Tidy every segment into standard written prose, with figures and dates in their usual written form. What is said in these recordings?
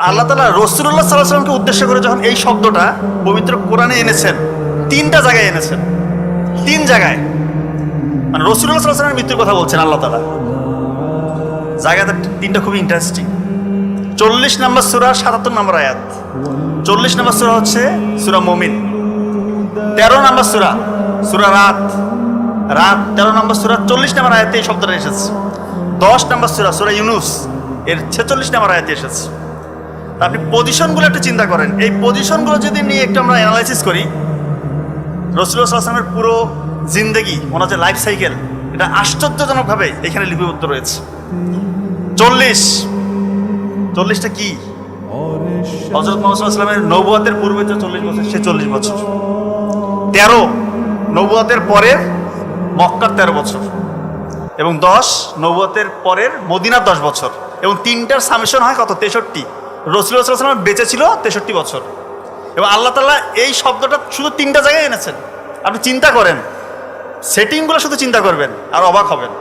আল্লাহ তাআলা রাসূলুল্লাহ সাল্লাল্লাহু আলাইহি ওয়াসাল্লামকে উদ্দেশ্য করে যখন এই শব্দটা পবিত্র কোরআনে এনেছেন, তিনটা জায়গায় এনেছেন, তিন জায়গায়, মানে রাসূলুল্লাহ সাল্লাল্লাহু আলাইহি ওয়াসাল্লামের মৃত্যুর কথা বলছেন আল্লাহ তাআলা। জায়গাটা তিনটা খুবই ইন্টারেস্টিং। 40 নম্বর সূরা 77 নম্বর আয়াত। 40 নম্বর সূরা হচ্ছে সূরা মুমিন। 13 নম্বর সূরা সূরা রাত 13 নম্বর সূরা 40 নম্বর আয়াতে এই শব্দটা এসেছে। 10 নম্বর সূরা সূরা ইউনূস এর 46 নম্বর আয়াতে এসেছে। তা আপনি পজিশনগুলো একটু চিন্তা করেন, এই পজিশনগুলো যদি নিয়ে একটু আমরা অ্যানালাইসিস করি, রাসূলুল্লাহ সাল্লাল্লাহু আলাইহি ওয়াসাল্লামের পুরো জিন্দেগি, ওনার যে লাইফ সাইকেল, এটা আশ্চর্যজনকভাবে এখানে লিপিবদ্ধ রয়েছে। 40টা কি? হযরত মুহাম্মদ সাল্লাল্লাহু আলাইহি ওয়াসাল্লামের নবুয়তের পূর্বে যে 40 বছর, সে 40 বছর। 13 নবুয়তের পরের মক্কার 13 বছর, এবং 10 নবুয়তের পরের মদিনার 10 বছর, এবং তিনটার সামেশন হয় কত? 63। রাসূলুল্লাহ সাল্লাল্লাহু আলাইহি ওয়াসাল্লাম বেঁচে ছিল 63 বছর, এবং আল্লাহ তাআলা এই শব্দটা শুধু তিনটা জায়গায় এনেছেন। আপনি চিন্তা করেন, সেটিংগুলো শুধু চিন্তা করবেন আর অবাক হবেন।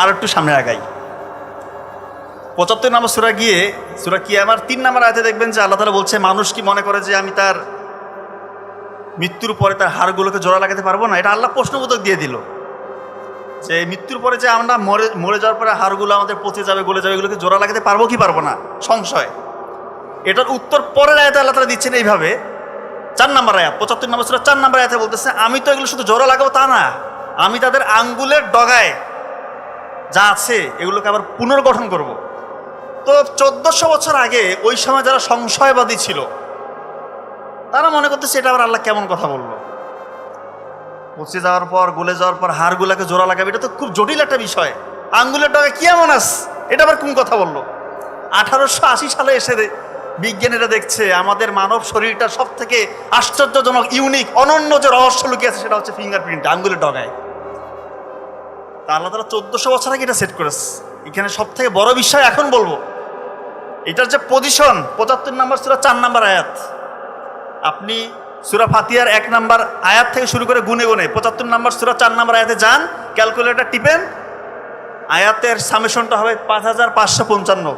আর একটু সামনে আগাই, 75 নম্বর সূরা গিয়ে সূরা কিয়ামার 3 নম্বর আয়াতে দেখবেন যে আল্লাহ তাআলা বলছে, মানুষ কি মনে করে যে আমি তার মৃত্যুর পরে তার হাড়গুলোকে জোড়া লাগাতে পারবো না? এটা আল্লাহ প্রশ্নবোধক দিয়ে দিল যে মৃত্যুর পরে যে আমরা মরে যাওয়ার পরে হাড়গুলো আমাদের পচে যাবে, গলে যাবে, এগুলোকে জোড়া লাগাতে পারবো কি পারবো না? সংশয়। এটার উত্তর পরের আয়াতে আল্লাহ তাআলা দিচ্ছেন এইভাবে। 4 নম্বর আয়াত, 75 নম্বর সূরা 4 নম্বর আয়াতে বলতেছে, আমি তো এগুলো শুধু জোড়া লাগাবো তা না, আমি তাদের আঙ্গুলের ডগায় যা আছে এগুলোকে আবার পুনর্গঠন করব। তো 1400 বছর আগে ওই সময় যারা সংশয়বাদী ছিল, তারা মনে করতেছে এটা আবার আল্লাহ কেমন কথা বললো, পচে যাওয়ার পর গলে যাওয়ার পর হাড়গুলাকে জোড়া লাগাবে, এটা তো খুব জটিল একটা বিষয়। আঙ্গুলের ডগায় কি এমন আছে, এটা আবার কোন কথা বললো? 1880 সালে এসে বিজ্ঞানীরা দেখছে আমাদের মানব শরীরটা সব থেকে আশ্চর্যজনক, ইউনিক, অনন্য যে রহস্য লুকিয়ে আছে সেটা হচ্ছে ফিঙ্গারপ্রিন্ট, আঙ্গুলের ডগায়। তা আল্লাহ তাআলা 1400 বছর আগে এটা সেট করেছে। এখানে সব থেকে বড় বিষয় এখন বলবো, এটার যে পজিশন, 75 নম্বর সূরা 4 নম্বর আয়াত। আপনি সূরা ফাতিহার 1 নম্বর আয়াত থেকে শুরু করে গুনে গুনে 75 নম্বর সূরা 4 নম্বর আয়াতে যান, ক্যালকুলেটর টিপেন, আয়াতের সামেশনটা হবে 5555।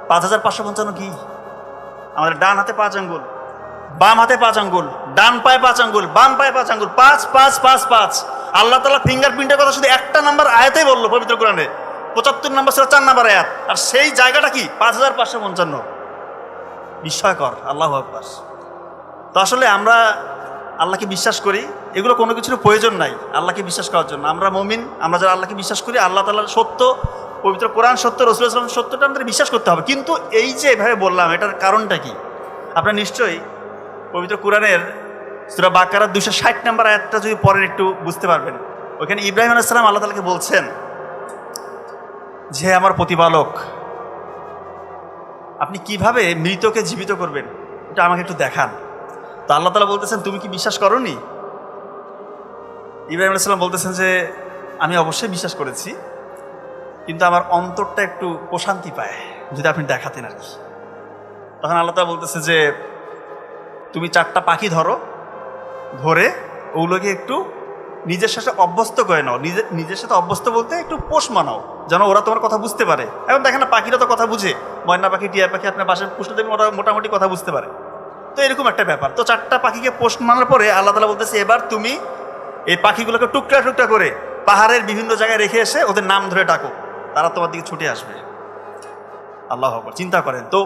5555 কি? আমাদের ডান হাতে 5 আঙ্গুল, বাম হাতে 5 আঙ্গুল, ডান পায়ে 5 আঙ্গুল, বাম পায়ে 5 আঙ্গুল, 5 5 5 5। আল্লাহ তাআলা ফিঙ্গারপ্রিন্টের কথা শুধু একটা নাম্বার আয়াতেই বললো পবিত্র কোরআনে, 75 নম্বর সূরা 4 নম্বর আয়াত, আর সেই জায়গাটা কি? 5555। বিস্ময়কর, আল্লাহু আকবার। তো আসলে আমরা আল্লাহকে বিশ্বাস করি, এগুলো কোনো কিছুর প্রয়োজন নাই আল্লাহকে বিশ্বাস করার জন্য। আমরা মুমিন, আমরা যারা আল্লাহকে বিশ্বাস করি, আল্লাহ তাআলার সত্য, পবিত্র কোরআন সত্য, রাসূলুল্লাহ সাল্লাল্লাহু আলাইহি ওয়াসাল্লাম সত্যটা আমাদের বিশ্বাস করতে হবে। কিন্তু এই যে এভাবে বললাম, এটার কারণটা কি? আপনারা নিশ্চয়ই পবিত্র কোরআনের সূরা বাকারার 260 নম্বর আয়াতটা যদি পড়েন একটু বুঝতে পারবেন। ওইখানে ইব্রাহিম আলাইহিস সালাম আল্লাহ তাআলাকে বলছেন যে, আমার প্রতিপালক, আপনি কিভাবে মৃতকে জীবিত করবেন এটা আমাকে একটু দেখান। তো আল্লাহ তাআলা বলতেছেন, তুমি কি বিশ্বাস করোনি? ইব্রাহিম আলাইহিস সালাম বলতেছেন যে, আমি অবশ্যই বিশ্বাস করেছি, কিন্তু আমার অন্তরটা একটু প্রশান্তি পায় যদি আপনি দেখাতেন আর কি। তখন আল্লাহ তাআলা বলতেছে যে, তুমি 4টা পাখি ধরে ওগুলোকে একটু নিজের সাথে অভ্যস্ত করে নাও। নিজের সাথে অভ্যস্ত বলতে একটু পোষ মানাও, যেন ওরা তোমার কথা বুঝতে পারে। এখন দেখেন না, পাখিরা তো কথা বুঝে, ময়না পাখি, টিয়া পাখি, আপনার বাসায় পুষতে দেবেন, ওরা মোটামুটি কথা বুঝতে পারে। তো এরকম একটা ব্যাপার। তো 4টা পাখিকে পোষ মানার পরে আল্লাহ তাআলা বলতেছে, এবার তুমি এই পাখিগুলোকে টুকরা টুকরা করে পাহাড়ের বিভিন্ন জায়গায় রেখে এসে ওদের নাম ধরে ডাকো, তারা তোমার দিকে ছুটে আসবে। আল্লাহু আকবার। চিন্তা করেন তো,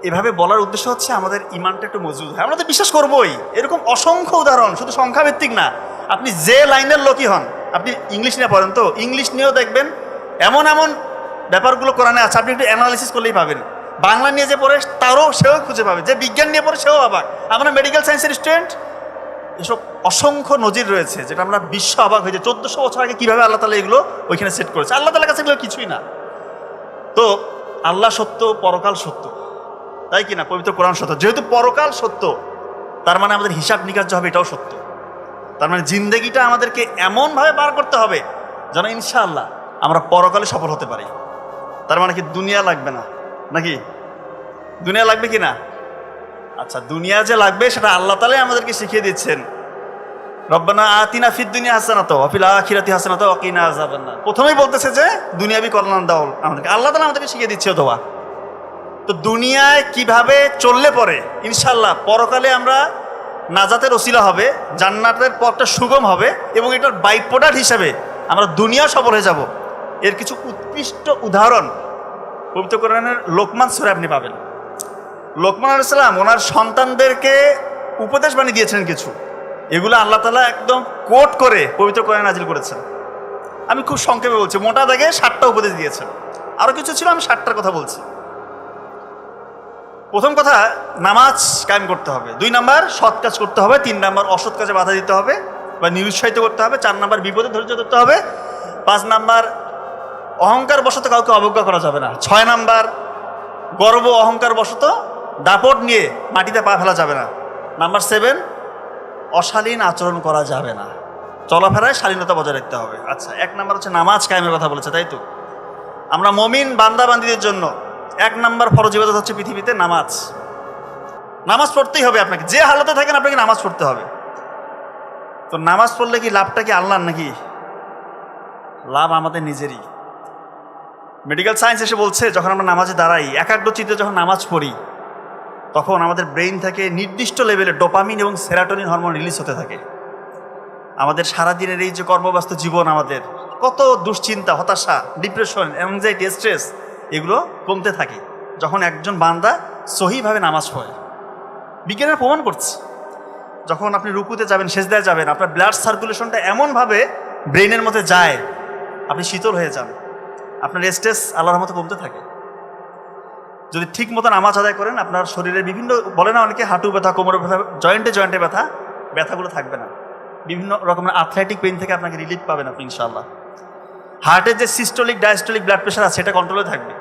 এভাবে বলার উদ্দেশ্য হচ্ছে আমাদের ইমানটা একটু মজবুত হয়, আমরা তো বিশ্বাস করবোই। এরকম অসংখ্য উদাহরণ, শুধু সংখ্যাভিত্তিক না, আপনি যে লাইনের লোকই হন, আপনি ইংলিশ নিয়ে পড়েন তো, ইংলিশ নিয়েও দেখবেন এমন এমন ব্যাপারগুলো কোরআনে আছে, আপনি একটু অ্যানালাইসিস করলেই পাবেন। বাংলা নিয়ে যে পড়ে তারও সেও খুঁজে পাবে, যে বিজ্ঞান নিয়ে পড়ে সেও অবাক। আমরা মেডিকেল সায়েন্সের স্টুডেন্ট, এসব অসংখ্য নজির রয়েছে যেটা আমরা বিশ্ব অবাক হয়েছে। 1400 বছর আগে কীভাবে আল্লাহ তাআলা এগুলো ওইখানে সেট করেছে। আল্লাহ তাআলার কাছে এগুলো কিছুই না। তো আল্লাহ সত্য, পরকাল সত্য, তাই কিনা? পবিত্র কোরআন সত্য। যেহেতু পরকাল সত্য, তার মানে আমাদের হিসাব নিকাশ হবে এটাও সত্য। তার মানে জিন্দেগিটা আমাদেরকে এমনভাবে পার করতে হবে যেন ইনশাআল্লাহ আমরা পরকালে সফল হতে পারি। তার মানে কি দুনিয়া লাগবে না নাকি? দুনিয়া লাগবে কি না? আচ্ছা, দুনিয়া যে লাগবে সেটা আল্লাহ তাআলাই আমাদেরকে শিখিয়ে দিচ্ছেন। রব্বানা আতিনা ফিদ দুনিয়া হাসানাতাও ওয়া ফিল আখিরাতি হাসানাতাও ওয়া কিনা আযাবান্নার। প্রথমেই বলতেছে যে দুনিয়াবি কল্যাণ দাও আমাদেরকে, আল্লাহ তাআলা আমাদেরকে শিখিয়ে দিচ্ছে। অথবা তো দুনিয়ায় কিভাবে চললে পরে ইনশাল্লাহ পরকালে আমরা নাজাতের ওসিলা হবে, জান্নাতের পথটা সুগম হবে এবং এটার বাই প্রোডাক্ট হিসাবে আমরা দুনিয়া সফল হয়ে যাব, এর কিছু উৎকৃষ্ট উদাহরণ পবিত্র কোরআনের লোকমান সূরা আপনি পাবেন। লোকমান আলাইহিস সালাম ওনার সন্তানদেরকে উপদেশ বাণী দিয়েছিলেন কিছু, এগুলো আল্লাহ তাআলা একদম কোট করে পবিত্র কোরআনে নাজিল করেছেন। আমি খুব সংক্ষেপে বলছি, মোটা দাগে 7টা উপদেশ দিয়েছেন, আরও কিছু ছিল, আমি 7টার কথা বলছি। প্রথম কথা, নামাজ কায়েম করতে হবে। 2 নাম্বার, সৎ কাজ করতে হবে। 3 নাম্বার, অসৎ কাজে বাধা দিতে হবে বা নিরুৎসাহিত করতে হবে। 4 নাম্বার, বিপদে ধৈর্য ধরতে হবে। 5 নাম্বার, অহংকার বশত কাউকে অবজ্ঞা করা যাবে না। 6 নাম্বার, গর্ব অহংকার বশত দাপট নিয়ে মাটিতে পা ফেলা যাবে না। নাম্বার 7, অশালীন আচরণ করা যাবে না, চলাফেরায় শালীনতা বজায় রাখতে হবে। আচ্ছা, 1 নাম্বার হচ্ছে নামাজ কায়েমের কথা বলেছে, তাই তো? আমরা মুমিন বান্দাবান্দীদের জন্য 1 নাম্বার ফরজ ইবাদত হচ্ছে পৃথিবীতে নামাজ। নামাজ পড়তেই হবে আপনাকে, যে হালতে থাকেন আপনাকে নামাজ পড়তে হবে। তো নামাজ পড়লে কি লাভটা কি আল্লাহর নাকি? লাভ আমাদের নিজেরই। মেডিকেল সায়েন্স এসে বলছে, যখন আমরা নামাজে দাঁড়াই, একাগ্রচিত্তে যখন নামাজ পড়ি, তখন আমাদের ব্রেইন থেকে নির্দিষ্ট লেভেলে ডোপামিন এবং সেরাটোনিন হরমোন রিলিজ হতে থাকে। আমাদের সারাদিনের এই যে কর্মব্যস্ত জীবন, আমাদের কত দুশ্চিন্তা, হতাশা, ডিপ্রেশন, অ্যাংজাইটি, স্ট্রেস, এগুলো কমতে থাকে যখন একজন বান্দা সহিভাবে নামাজ পড়ে। বিজ্ঞানের প্রমাণ করছে, যখন আপনি রুকুতে যাবেন, সেজদায় যাবেন, আপনার ব্লাড সার্কুলেশনটা এমনভাবে ব্রেইনের মধ্যে যায়, আপনি শীতল হয়ে যান, আপনার স্ট্রেস আল্লাহর মতো কমতে থাকে। যদি ঠিক মতো নামাজ আদায় করেন, আপনার শরীরের বিভিন্ন, বলে না অনেকে হাঁটু ব্যথা, কোমর ব্যথা, জয়েন্টে ব্যথা, ব্যথাগুলো থাকবে না। বিভিন্ন রকমের আর্থ্রাইটিক পেইন থেকে আপনাকে রিলিফ পাবেন আপনি ইনশাআল্লাহ। হার্টের যে সিস্টোলিক ডায়াস্টোলিক ব্লাড প্রেশার আছে, সেটা কন্ট্রোলে থাকবে।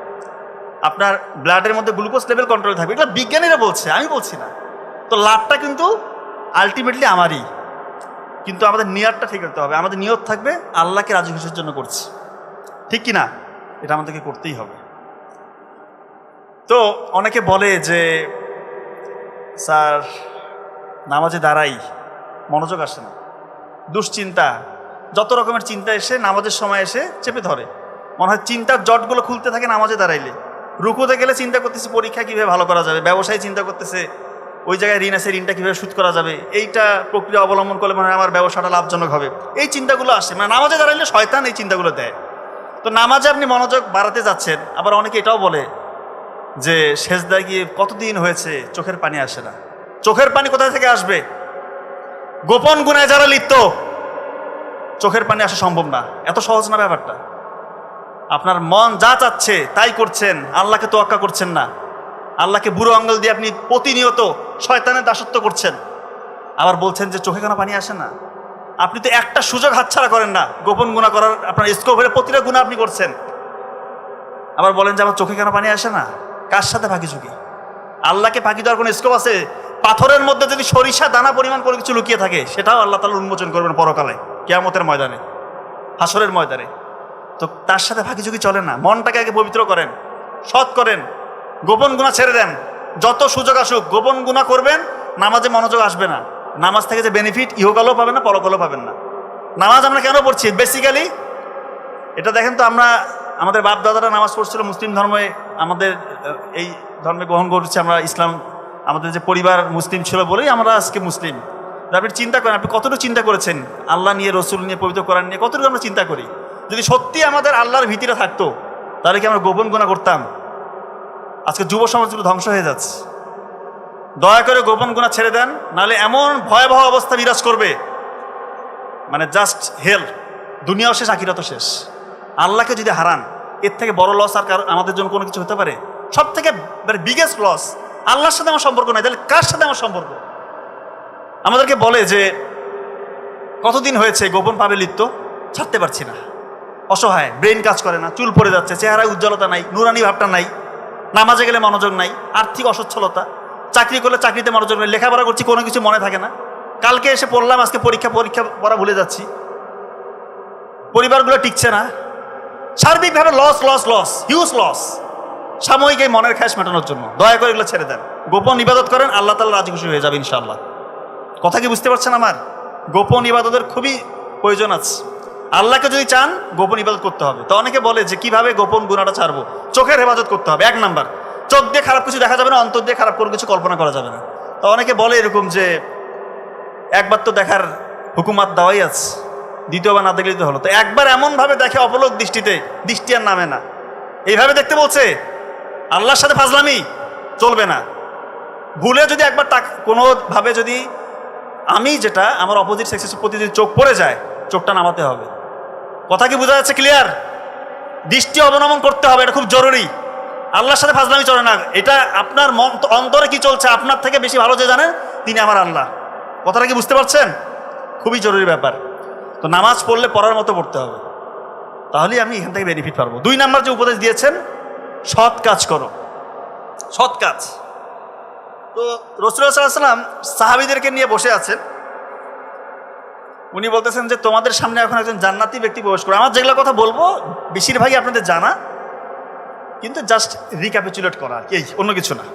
আপনার ব্লাডের মধ্যে গ্লুকোজ লেভেল কন্ট্রোলে থাকবে। এগুলো বিজ্ঞানীরা বলছে, আমি বলছি না। তো লাভটা কিন্তু আলটিমেটলি আমারই, কিন্তু আমাদের নিয়তটা ঠিক রাখতে হবে। আমাদের নিয়ত থাকবে আল্লাহকে রাজি খুশির জন্য করছি, ঠিক কি না? এটা আমাদেরকে করতেই হবে। তো অনেকে বলে যে স্যার নামাজে দাঁড়াই, মনোযোগ আসে না, দুশ্চিন্তা, যত রকমের চিন্তা এসে নামাজের সময় এসে চেপে ধরে। মনে হয় চিন্তার জটগুলো খুলতে থাকে নামাজে দাঁড়াইলে। রুকুতে গেলে চিন্তা করতেছে পরীক্ষা কীভাবে ভালো করা যাবে, ব্যবসায় চিন্তা করতেছে ওই জায়গায় ঋণ আছে, ঋণটা কীভাবে শোধ করা যাবে, এইটা প্রক্রিয়া অবলম্বন করলে মানে আমার ব্যবসাটা লাভজনক হবে, এই চিন্তাগুলো আসে। মানে নামাজে দাঁড়াইলে শয়তান এই চিন্তাগুলো দেয়। তো নামাজে আপনি মনোযোগ বাড়াতে যাচ্ছেন, আবার অনেকে এটাও বলে যে সেজদায় গিয়ে কতদিন হয়েছে চোখের পানি আসে না। চোখের পানি কোথায় থেকে আসবে? গোপন গুনায় যারা লিপ্ত, চোখের পানি আসা সম্ভব না। এত সহজ না ব্যাপারটা। আপনার মন যা চাচ্ছে তাই করছেন, আল্লাহকে তোয়াক্কা করছেন না। আল্লাহকে বুড়ো আঙ্গুল দিয়ে আপনি প্রতিনিয়ত শয়তানের দাসত্ব করছেন, আবার বলছেন যে চোখে কেন পানি আসে না। আপনি তো একটা সুযোগ হাতছাড়া করেন না গোপন গুনাহ করার। আপনার স্কোপের প্রতিটা গুনাহ আপনি করছেন, আবার বলেন যে আমার চোখে কেন পানি আসে না। কার সাথে ফাঁকি ঝুঁকি? আল্লাহকে ফাঁকি দেওয়ার কোনো স্কোপ আছে? পাথরের মধ্যে যদি সরিষা দানা পরিমাণ করে কিছু লুকিয়ে থাকে, সেটাও আল্লাহ তাআলা উন্মোচন করবেন পরকালে, কিয়ামতের ময়দানে, হাসরের ময়দানে। তো তার সাথে ফাঁকি ঝুঁকি চলে না। মনটাকে আগে পবিত্র করেন, সৎ করেন, গোপন গুনাহ ছেড়ে দেন। যত সুযোগ আসুক গোপন গুনাহ করবেন, নামাজে মনোযোগ আসবে না। নামাজ থেকে যে বেনিফিট ইহকালেও পাবেন না, পরকালেও পাবেন না। নামাজ আমরা কেন পড়ছি? বেসিক্যালি এটা দেখেন তো, আমরা আমাদের বাপ দাদারা নামাজ পড়ছিল মুসলিম ধর্মে, আমাদের এই ধর্মে গ্রহণ করছি আমরা ইসলাম। আমাদের যে পরিবার মুসলিম ছিল বলেই আমরা আজকে মুসলিম। আপনি চিন্তা করেন, আপনি কতটুকু চিন্তা করেছেন আল্লাহ নিয়ে, রসুল নিয়ে, পবিত্র কোরআন নিয়ে, কতটুকু আমরা চিন্তা করি? যদি সত্যি আমাদের আল্লাহর ভীতিটা থাকতো, তাহলে কি আমরা গোপন গুনাহ করতাম? আজকে যুব সমাজগুলো ধ্বংস হয়ে যাচ্ছে। দয়া করে গোপন গুনাহ ছেড়ে দেন, নাহলে এমন ভয়াবহ অবস্থা বিরাজ করবে, মানে জাস্ট হেল। দুনিয়াও শেষ, আখিরাতও শেষ। আল্লাহকে যদি হারান, এর থেকে বড় লস আর আমাদের জন্য কোনো কিছু হতে পারে? সব থেকে বিগেস্ট লস। আল্লাহর সাথে আমার সম্পর্ক নাই, তাহলে কার সাথে আমার সম্পর্ক? আমাদেরকে বলে যে কতদিন হয়েছে গোপন পাবে লিপ্ত, ছাড়তে পারছি না। অসহায়, ব্রেন কাজ করে না, চুল পড়ে যাচ্ছে, চেহারায় উজ্জ্বলতা নাই, নুরানি ভাবটা নাই, নামাজে গেলে মনোযোগ নাই, আর্থিক অসচ্ছলতা, চাকরি করলে চাকরিতে মনোযোগ নেই, লেখাপড়া করছি কোনো কিছু মনে থাকে না, কালকে এসে পড়লাম আজকে পরীক্ষা পড়া ভুলে যাচ্ছি, পরিবারগুলো টিকছে না, সার্বিকভাবে loss loss loss, huge loss, সাময়িক এই মনের খ্যাস মেটানোর জন্য। দয়া করে এগুলো ছেড়ে দেন, গোপন ইবাদত করেন, আল্লাহ তাআলা রাজি খুশি হয়ে যাবে ইনশাআল্লাহ। কথা কি বুঝতে পারছেন আমার? গোপন ইবাদতের খুবই প্রয়োজন আছে। আল্লাহকে যদি চান গোপন ইবাদত করতে হবে। তো অনেকে বলে যে কিভাবে গোপন গুনাহটা ছাড়বো? চোখের হেফাজত করতে হবে। 1 নাম্বার, চোখ দিয়ে খারাপ কিছু দেখা যাবে না, অন্তর দিয়ে খারাপ কোনো কিছু কল্পনা করা যাবে না। তো অনেকে বলে এরকম যে একবার তো দেখার হুকুমাত দেওয়াই আছে, দ্বিতীয়বার না দেখলেই তো হলো। তো একবার এমনভাবে দেখে অপলক দৃষ্টিতে, দৃষ্টি আর নামে না, এইভাবে দেখতে বলছে। আল্লাহর সাথে ফাজলামি চলবে না। ভুলে যদি একবার কোনোভাবে যদি আমি যেটা আমার অপোজিট সেক্সের প্রতি যদি চোখ পড়ে যায়, চোখটা নামাতে হবে। কথা কি বোঝা যাচ্ছে? ক্লিয়ার? দৃষ্টি অবনমন করতে হবে, এটা খুব জরুরি। আল্লাহর সাথে ফাজলামি চলে না। এটা আপনার মন অন্তরে কি চলছে আপনার থেকে বেশি ভালো যে জানেন, তিনি আমার আল্লাহ। কথাটা কি বুঝতে পারছেন? খুবই জরুরি ব্যাপার। তো নামাজ পড়লে পড়ার মতো পড়তে হবে, তাহলেই আমি এখান থেকে বেনিফিট পারবো। 2 নাম্বার যে উপদেশ দিয়েছেন, সৎ কাজ করো, সৎ কাজ। তো রাসূলুল্লাহ সাল্লাল্লাহু আলাইহি ওয়াসাল্লাম সাহাবীদেরকে নিয়ে বসে আছেন, উনি বলতেছেন যে তোমাদের সামনে এখন একজন জান্নাতি ব্যক্তি প্রবেশ করে। আমার যেগুলো কথা বলবো বেশিরভাগই আপনাদের জানা, কিন্তু জাস্ট রিক্যাপিচুলেট করা, এই অন্য কিছু না।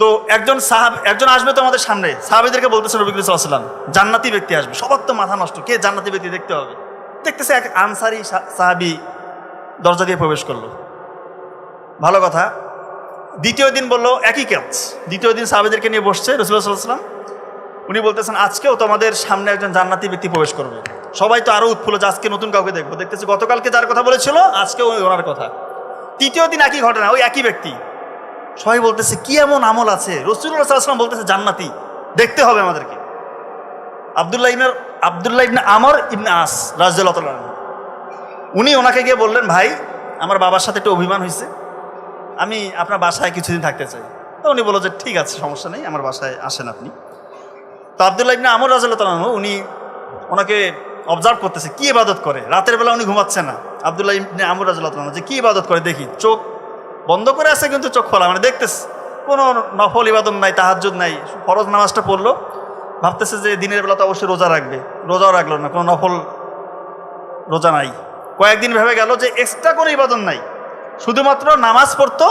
তো একজন আসবে তোমাদের সামনে, সাহাবীদেরকে বলতেছেন নবী সাল্লাল্লাহু আলাইহি ওয়াসাল্লাম জান্নাতি ব্যক্তি আসবে। সবার তো মাথা নষ্ট, কে জান্নাতি ব্যক্তি দেখতে হবে। দেখতেছে এক আনসারি সাহাবী দরজা দিয়ে প্রবেশ করলো, ভালো কথা। দ্বিতীয় দিন বললো একই কাজ, দ্বিতীয় দিন সাহাবীদেরকে নিয়ে বসছে রাসূলুল্লাহ সাল্লাল্লাহু আলাইহি ওয়াসাল্লাম, উনি বলতেছেন আজকেও তোমাদের সামনে একজন জান্নাতি ব্যক্তি প্রবেশ করবে। সবাই তো আরো উৎফুল্ল যে আজকে নতুন কাউকে দেখবো। দেখতেছে গতকালকে যার কথা বলেছিল আজকেও ওনার কথা। তৃতীয় দিন একই ঘটনা, ওই একই ব্যক্তি। সবাই বলতেছে কি এমন আমল আছে? রাসূলুল্লাহ সাল্লাল্লাহু আলাইহি ওয়াসাল্লাম বলতেছে জান্নাতি, দেখতে হবে আমাদেরকে। আব্দুল্লাহ ইবনে আমর ইবনে আস রাদিয়াল্লাহু তাআলা উনি ওনাকে গিয়ে বললেন, ভাই আমার বাবার সাথে একটু অভিমান হয়েছে, আমি আপনার বাসায় কিছুদিন থাকতে চাই। তো উনি বলল যে ঠিক আছে, সমস্যা নেই, আমার বাসায় আসেন আপনি। তো আব্দুল্লাহ ইবনে আমর রাদিয়াল্লাহু তাআলা উনি ওনাকে অবজার্ভ করতেছে কি ইবাদত করে। রাতের বেলা উনি ঘুমাচ্ছে না। আব্দুল্লাহ ইবনে আমর রাদিয়াল্লাহু তাআলা যে কি ইবাদত করে দেখি, চোখ বন্ধ করে আছে কিন্তু চোখ খোলা, মানে দেখতেছে কোনো নফল ইবাদত নাই, তাহাজ্জুদ নাই। ফরজ নামাজটা পড়লো, ভাবতেছে যে দিনের বেলা তো অবশ্যই রোজা রাখবে, রোজাও রাখলো না, কোনো নফল রোজা নাই। কয়েকদিন ভেবে গেল যে এক্সট্রা কোনো ইবাদত নাই, শুধুমাত্র নামাজ পড়তো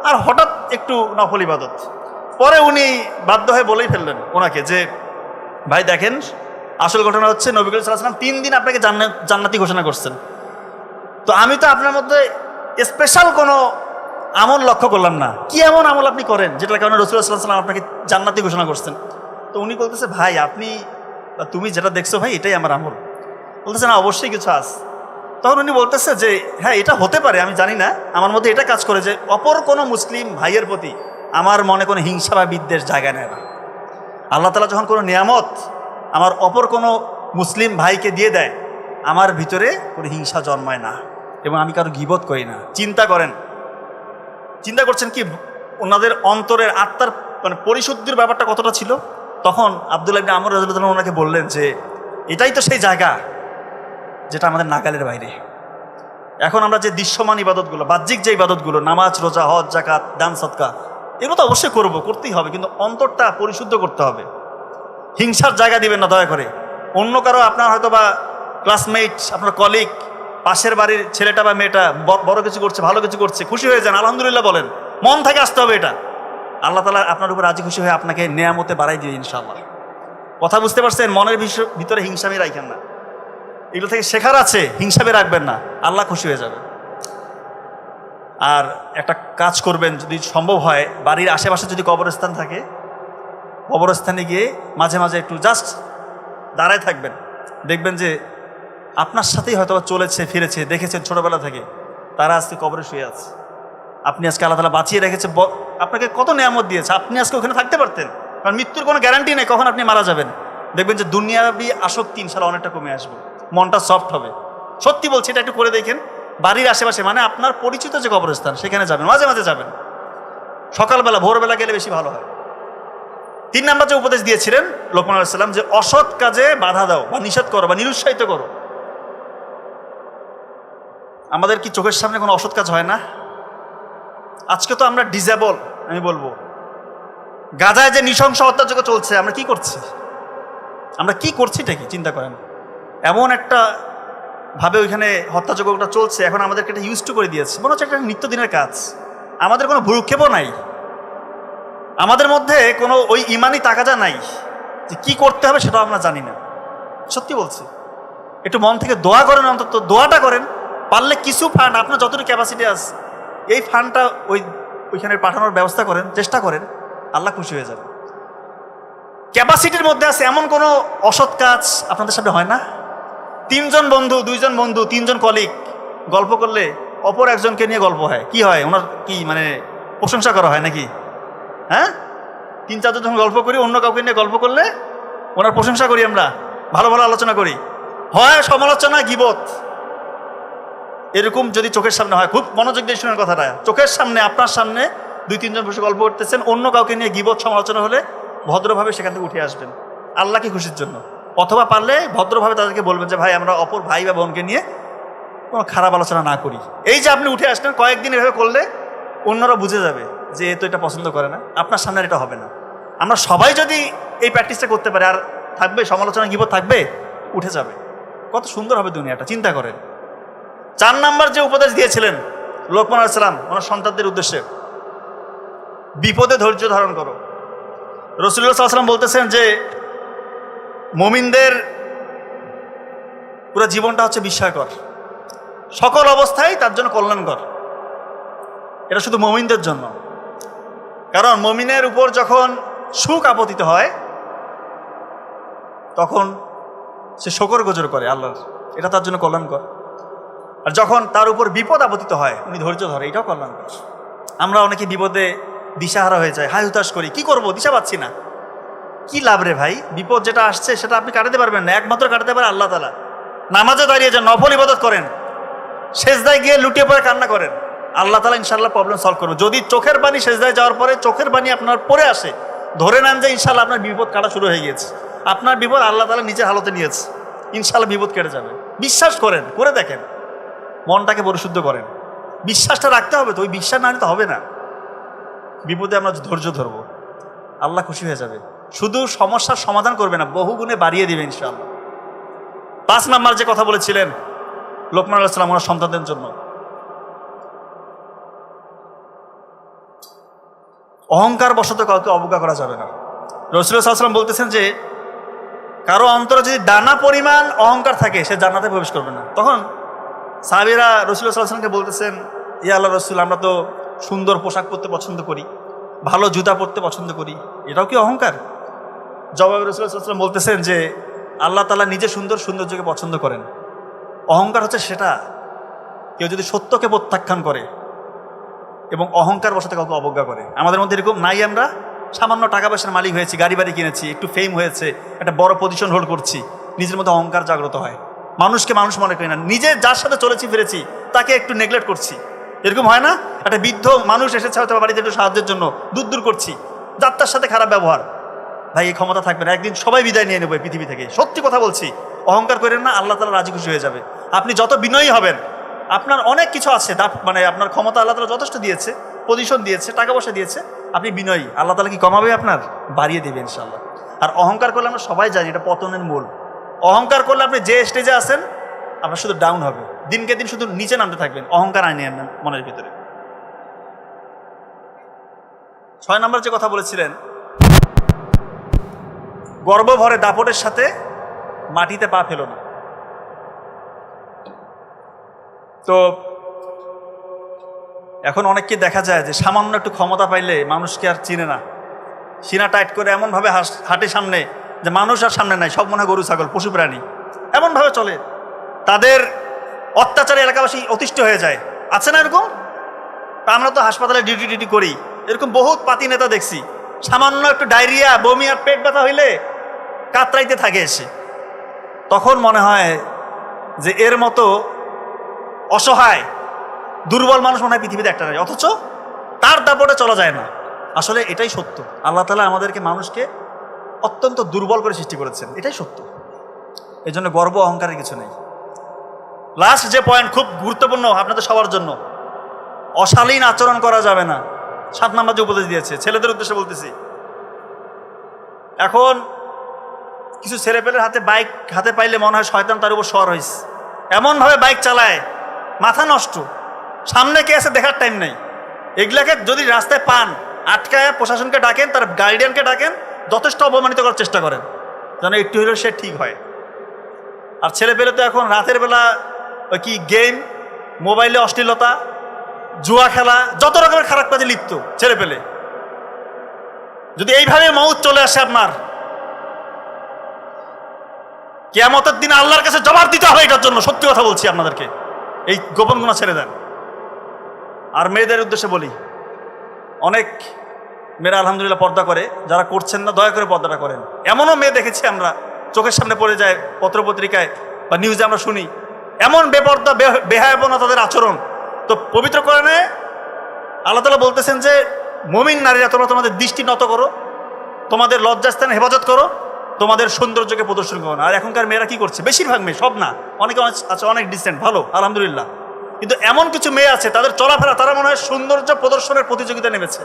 আর হঠাৎ একটু নফল ইবাদত। পরে উনি বাধ্য হয়ে বলেই ফেললেন ওনাকে যে ভাই দেখেন, আসল ঘটনা হচ্ছে নবী করিম সাল্লাল্লাহু আলাইহি ওয়াসাল্লাম 3 দিন আপনাকে জান্নাতি ঘোষণা করছেন। তো আমি তো আপনার মধ্যে স্পেশাল কোনো আমল লক্ষ্য করলাম না। কি এমন আমল আপনি করেন যেটার কারণে রাসূলুল্লাহ সাল্লাল্লাহু আলাইহি ওয়াসাল্লাম আপনাকে জান্নাতি ঘোষণা করছেন? তো উনি বলতেছে ভাই আপনি বা তুমি যেটা দেখছো ভাই এটাই আমার আমল। বলতেছে না অবশ্যই কিছু আছে। তখন উনি বলতেছে যে হ্যাঁ এটা হতে পারে, আমি জানি না, আমার মধ্যে এটা কাজ করে যে অপর কোনো মুসলিম ভাইয়ের প্রতি আমার মনে কোনো হিংসা বা বিদ্বেষ জায়গা নেয় না। আল্লাহ তাআলা যখন কোনো নিয়ামত আমার অপর কোনো মুসলিম ভাইকে দিয়ে দেয়, আমার ভিতরে কোনো হিংসা জন্মায় না এবং আমি কারো গীবত করি না। চিন্তা করছেন কি ওনাদের অন্তরের আত্মার মানে পরিশুদ্ধির ব্যাপারটা কতটা ছিল। তখন আব্দুল্লাহ ইবনে আমর রাদিয়াল্লাহু তাআলা ওনাকে বললেন যে এটাই তো সেই জায়গা যেটা আমাদের নাগালের বাইরে। এখন আমরা যে দৃশ্যমান ইবাদতগুলো, বাহ্যিক যে ইবাদতগুলো, নামাজ, রোজা, হজ, যাকাত, দান, সদকা, এগুলো তো অবশ্যই করতেই হবে, কিন্তু অন্তরটা পরিশুদ্ধ করতে হবে। হিংসার জায়গা দিবেন না দয়া করে। অন্য কারো আপনার হয়তো বা ক্লাসমেট, আপনার কলিগ, পাশের বাড়ির ছেলেটা বা মেয়েটা বড় কিছু করছে, ভালো কিছু করছে, খুশি হয়ে যান, আলহামদুলিল্লাহ বলেন, মন থেকে আসতে হবে এটা। আল্লাহ তাআলা আপনার উপর রাজি খুশি হয়ে আপনাকে নেয়ামতে বাড়াই দিবে ইনশাআল্লাহ। কথা বুঝতে পারছেন? মনের ভিতরে হিংসামি রাখেন না, এগুলো থেকে শেখার আছে, হিংসামি রাখবেন না, আল্লাহ খুশি হয়ে যাবে। আর একটা কাজ করবেন, যদি সম্ভব হয় বাড়ির আশেপাশে যদি কবরস্থান থাকে, কবরস্থানে গিয়ে মাঝে মাঝে একটু জাস্ট দাঁড়ায় থাকবেন। দেখবেন যে আপনার সাথেই হয়তো চলেছে ফিরেছে, দেখেছেন ছোটবেলা থেকে, তারা আজকে কবরে শুয়ে আছে। আপনি আজকে আল্লাহ তাআলা বাঁচিয়ে রেখেছে, আপনাকে কত নিয়ামত দিয়েছে, আপনি আজকে ওখানে থাকতে পারতেন। কারণ মৃত্যুর কোনো গ্যারান্টি নেই কখন আপনি মারা যাবেন। দেখবেন যে দুনিয়াবি আসক্তি ইনশাআল্লাহ অনেকটা কমে আসবে, মনটা সফট হবে। সত্যি বলছি, এটা একটু করে দেখেন। বাড়ির আশেপাশে মানে আপনার পরিচিত যে কবরস্থান সেখানে যাবেন, মাঝে মাঝে যাবেন, সকালবেলা ভোরবেলা গেলে বেশি ভালো হয়। 3 নাম্বার যে উপদেশ দিয়েছিলেন লোকমান আলাইহিস সালাম, যে অসৎ কাজে বাধা দাও বা নিষেধ করো বা নিরুৎসাহিত করো। আমাদের কি চোখের সামনে কোনো অসৎ কাজ হয় না? আজকে তো আমরা ডিজেবল, আমি বলবো গাজায় যে নৃশংস হত্যাযজ্ঞ চলছে, আমরা কি করছি? আমরা কি করছি এটা কি চিন্তা করেন। এমন একটা ভাবে ওইখানে হত্যাযজ্ঞটা চলছে, এখন আমাদেরকে এটা ইউজ টু করে দিয়েছে, মনে হচ্ছে একটা নিত্যদিনের কাজ। আমাদের কোনো ভ্রুক্ষেপও নাই, আমাদের মধ্যে কোনো ওই ইমানি তাকাজা নাই যে কি করতে হবে সেটাও আমরা জানি না। সত্যি বলছি, একটু মন থেকে দোয়া করেন, অন্তত দোয়াটা করেন। পারলে কিছু ফান্ড, আপনার যতটুকু ক্যাপাসিটি আছে, এই ফান্ডটা ওই ওইখানে পাঠানোর ব্যবস্থা করেন, চেষ্টা করেন, আল্লাহ খুশি হয়ে যাবে। ক্যাপাসিটির মধ্যে আছে এমন কোনো অসৎ কাজ আপনাদের সামনে হয় না? 3 জন বন্ধু, 2 জন বন্ধু, 3 জন কলিগ গল্প করলে অপর একজনকে নিয়ে গল্প হয়, কি হয়? ওনার কি মানে প্রশংসা করা হয় নাকি? হ্যাঁ, 3-4 জন যখন গল্প করি, অন্য কাউকে নিয়ে গল্প করলে ওনার প্রশংসা করি, আমরা ভালো ভালো আলোচনা করি, হয় সমালোচনা, গীবত। এরকম যদি চোখের সামনে হয়, খুব মনোযোগ দিয়ে শুনেন কথাটা, চোখের সামনে আপনার সামনে 2-3 জন বসে গল্প করতেছেন, অন্য কাউকে নিয়ে গীবত সমালোচনা হলে ভদ্রভাবে সেখান থেকে উঠে আসবেন আল্লাহকে খুশির জন্য, অথবা পারলে ভদ্রভাবে তাদেরকে বলবেন যে ভাই আমরা অপর ভাই বা বোনকে নিয়ে কোনো খারাপ আলোচনা না করি। এই যে আপনি উঠে আসলেন, কয়েকদিন এভাবে করলে অন্যরা বুঝে যাবে যে এ তো এটা পছন্দ করে না, আপনার সামনে এটা হবে না। আমরা সবাই যদি এই প্র্যাকটিসটা করতে পারি, আর থাকবে সমালোচনা, গীবত থাকবে, উঠে যাবে, কত সুন্দর হবে দুনিয়াটা, চিন্তা করেন। 4 নাম্বার যে উপদেশ দিয়েছিলেন লোকমান আলাইহিস সালাম ওনার সন্তানদের উদ্দেশ্যে, বিপদে ধৈর্য ধারণ করো। রাসূলুল্লাহ সাল্লাল্লাহু আলাইহি ওয়াসাল্লাম বলতেছেন যে মুমিনদের পুরো জীবনটা হচ্ছে বিস্ময়কর, সকল অবস্থায় তার জন্য কল্যাণকর। এটা শুধু মুমিনদের জন্য, কারণ মুমিনের উপর যখন সুখ আপতিত হয় তখন সে শকর গোজর করে আল্লাহর, এটা তার জন্য কল্যাণকর। আর যখন তার উপর বিপদ আপতিত হয় উনি ধৈর্য ধরে, এটাও কল্যাণকর। আমরা অনেকে বিপদে দিশাহারা হয়ে যায়, হায় হুতাশ করি, কি করব, দিশা পাচ্ছি না। কি লাভ রে ভাই, বিপদ যেটা আসছে সেটা আপনি কাটাতে পারবেন না, একমাত্র কাটাতে পারে আল্লাহ তাআলা। নামাজে দাঁড়িয়ে যান, নফল ইবাদত করেন, সেজদায় গিয়ে লুটিয়ে পড়ে কান্না করেন, আল্লাহ তাআলা ইনশাআল্লাহ প্রবলেম সলভ করবে। যদি চোখের পানি সেজদায় যাওয়ার পরে চোখের পানি আপনার পরে আসে, ধরে নেন যে ইনশাআল্লাহ আপনার বিপদ কাটা শুরু হয়ে গিয়েছে, আপনার বিপদ আল্লাহ তাআলা নিজের হালতে নিয়েছে, ইনশাআল্লাহ বিপদ কেটে যাবে। বিশ্বাস করেন, করে দেখেন, মনটাকে পরিশুদ্ধ করেন, বিশ্বাসটা রাখতে হবে। তো ওই বিশ্বাস না নিতে হবে না। বিপদে আমরা ধৈর্য ধরবো, আল্লাহ খুশি হয়ে যাবে, শুধু সমস্যার সমাধান করবে না, বহু গুণে বাড়িয়ে দিবে ইনশাআল্লাহ। 5 নাম্বার যে কথা বলেছিলেন লোকমান আলাইহিস সালাম ওনার সন্তানদের জন্য, অহংকার বশত কাউকে অবজ্ঞা করা যাবে না। রাসূলুল্লাহ সাল্লাল্লাহু আলাইহি ওয়াসাল্লাম বলতেছেন যে কারো অন্তরে যদি দানা পরিমাণ অহংকার থাকে সে জান্নাতে প্রবেশ করবে না। তখন সাহাবীরা রাসূলুল্লাহ সাল্লাল্লাহু আলাইহি ওয়াসাল্লামকে বলতেছেন, ইয়া আল্লাহর রাসূল, আমরা তো সুন্দর পোশাক পরতে পছন্দ করি, ভালো জুতা পরতে পছন্দ করি, এটাও কি অহংকার? জবাবে রাসূলুল্লাহ সাল্লাল্লাহু আলাইহি ওয়াসাল্লাম বলতেছেন যে আল্লাহ তাআলা নিজে সৌন্দর্যকে পছন্দ করেন। অহংকার হচ্ছে সেটা, কেউ যদি সত্যকে প্রত্যাখ্যান করে এবং অহংকার বশত কাউকে অবজ্ঞা করে। আমাদের মধ্যে এরকম নাই? আমরা সামান্য টাকা পয়সার মালিক হয়েছি, গাড়ি বাড়ি কিনেছি, একটু ফেম হয়েছে, একটা বড় পজিশন হোল্ড করছি, নিজের মধ্যে অহংকার জাগ্রত হয়, মানুষকে মানুষ মনে করি না, নিজে যার সাথে চলেছি ফিরেছি তাকে একটু নেগলেক্ট করছি। এরকম হয় না? একটা বৃদ্ধ মানুষ এসেছে হয়তো বাড়িতে একটু সাহায্যের জন্য, দূর করছি, যাত্রার সাথে খারাপ ব্যবহার। ভাই এই ক্ষমতা থাকবে না, একদিন সবাই বিদায় নিয়ে নেবে পৃথিবী থেকে, সত্যি কথা বলছি। অহংকার করেন না, আল্লাহ তাআলা রাজি খুশি হয়ে যাবে। আপনি যত বিনয়ী হবেন, আপনার অনেক কিছু আছে, মানে আপনার ক্ষমতা আল্লাহ তাআলা যথেষ্ট দিয়েছে, পজিশন দিয়েছে, টাকা পয়সা দিয়েছে, আপনি বিনয়ী, আল্লাহ তাআলা কি কমাবে? আপনার বাড়িয়ে দেবে ইনশাআল্লাহ। আর অহংকার করলে আমরা সবাই জানি এটা পতনের মূল। অহংকার করলে আপনি যে স্টেজে আছেন আপনার শুধু ডাউন হবে, দিনকে দিন শুধু নিচে নামতে থাকবেন, অহংকার আনিয়ে আনবেন মনের ভিতরে। 6 নম্বর যে কথা বলেছিলেন, গর্ব ভরে দাপটের সাথে মাটিতে পা ফেলো না। তো এখন অনেককে দেখা যায় যে সামান্য একটু ক্ষমতা পাইলে মানুষকে আর চিনে না, সিনা টাইট করে এমনভাবে হাঁটে সামনে যে মানুষ আর সামনে নাই, সব মনে হয় গরু ছাগল পশু প্রাণী, এমনভাবে চলে, তাদের অত্যাচারে এলাকাবাসী অতিষ্ঠ হয়ে যায়। আছে না এরকম? আমরা তো হাসপাতালে ডিউটি করি, এরকম বহুত পাতি নেতা দেখছি, সামান্য একটু ডায়রিয়া, বমি আর পেট ব্যথা হইলে কাতরাইতে থাকে এসে। তখন মনে হয় যে এর মতো অসহায় দুর্বল মানুষ মনে হয় পৃথিবীতে একটা নাই, অথচ তার দাপটে চলা যায় না। আসলে এটাই সত্য, আল্লাহ তাআলা আমাদেরকে, মানুষকে অত্যন্ত দুর্বল করে সৃষ্টি করেছেন, এটাই সত্য। এই জন্য গর্ব অহংকারের কিছু নেই। লাস্ট যে পয়েন্ট খুব গুরুত্বপূর্ণ আপনাদের সবার জন্য, অশালীন আচরণ করা যাবে না। 7 নম্বর যে উপদেশ দিয়েছে, ছেলেদের উদ্দেশ্যে বলতেছি। এখন কিছু ছেলেপেলের বাইক হাতে পাইলে মনে হয় শয়তান তার উপর সওয়ার হয়েছে, এমনভাবে বাইক চালায়, মাথা নষ্ট, সামনে কে আছে দেখার টাইম নেই। এগুলাকে যদি রাস্তায় পান, আটকায় প্রশাসনকে ডাকেন, তার গার্ডিয়ানকে ডাকেন, যথেষ্ট অপমানিত করার চেষ্টা করেন, যেন একটু হলেও সে ঠিক হয়। আর ছেলেপেলে তো এখন রাতের বেলা কি গেম, মোবাইলে অশ্লীলতা, জুয়া খেলা, যত রকমের খারাপ কাজে লিপ্ত ছেড়ে পেলে। যদি এইভাবে মউত চলে আসে আপনার, কিয়ামতের দিনে আল্লাহর কাছে জবাব দিতে হবে এটার জন্য। সত্যি কথা বলছি আপনাদেরকে, এই গোপন গুনাহ ছেড়ে দেন। আর মেয়েদের উদ্দেশ্যে বলি, অনেক মেয়েরা আলহামদুলিল্লাহ পর্দা করে, যারা করছেন না দয়া করে পর্দাটা করেন। এমনও মেয়ে দেখেছি আমরা, চোখের সামনে পড়ে যায়, পত্রপত্রিকায় বা নিউজে আমরা শুনি, এমন বেপর্দা বেহায়াপনা তাদের আচরণ। তো পবিত্র কোরআনে আল্লাহ তাআলা বলতেছেন যে মুমিন নারীরা তোমরা তোমাদের দৃষ্টি নত করো, তোমাদের লজ্জাস্থানে হেফাজত করো, তোমাদের সৌন্দর্যকে প্রদর্শন করো না। আর এখনকার মেয়েরা কি করছে, বেশিরভাগ মেয়ে, সব না, অনেকে আছে অনেক ডিসেন্ট, ভালো আলহামদুলিল্লাহ, কিন্তু এমন কিছু মেয়ে আছে তাদের চলাফেরা, তারা মনে হয় সৌন্দর্য প্রদর্শনের প্রতিযোগিতা নেমেছে।